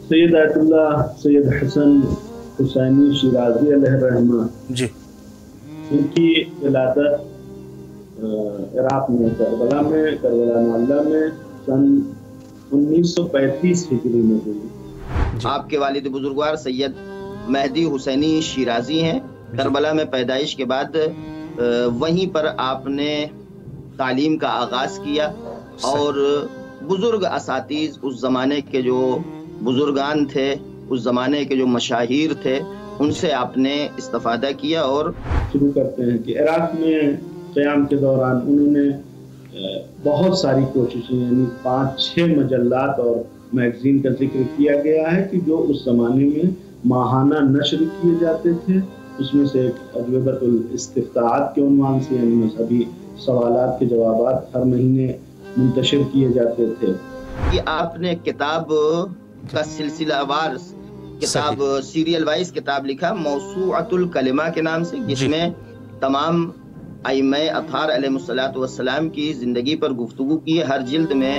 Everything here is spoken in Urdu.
سید آیت اللہ سید حسن حسینی شیرازی علیہ الرحمہ جی، ان کی ولادت عراق میں کربلا معلیٰ میں سن 1935 ہجری میں ہوئی۔ آپ کے والد بزرگوار سید مہدی حسینی شیرازی ہیں۔ کربلا میں پیدائش کے بعد وہیں پر آپ نے تعلیم کا آغاز کیا اور بزرگ اساتذ، اس زمانے کے جو بزرگان تھے، اس زمانے کے جو مشاہیر تھے، ان سے آپ نے استفادہ کیا۔ اور شروع کرتے ہیں کہ عراق میں قیام کے دوران انہوں نے بہت ساری کوششیں، یعنی 5-6 مجلات اور میگزین کا ذکر کیا گیا ہے کہ جو اس زمانے میں ماہانہ نشر کیے جاتے تھے۔ اس میں سے ایک اجوبۃ الاستفتاءات کے عنوان سے، یعنی مذہبی سوالات کے جوابات ہر مہینے منتشر کیے جاتے تھے۔ کہ آپ نے کتاب کا سلسلہ وار کتاب، سیریل وائز کتاب لکھا موسوعۃ الکلمہ کے نام سے، جس میں تمام ائمہ اطہار علیہ الصلوۃ والسلام کی زندگی پر گفتگو کی ہے۔ ہر جلد میں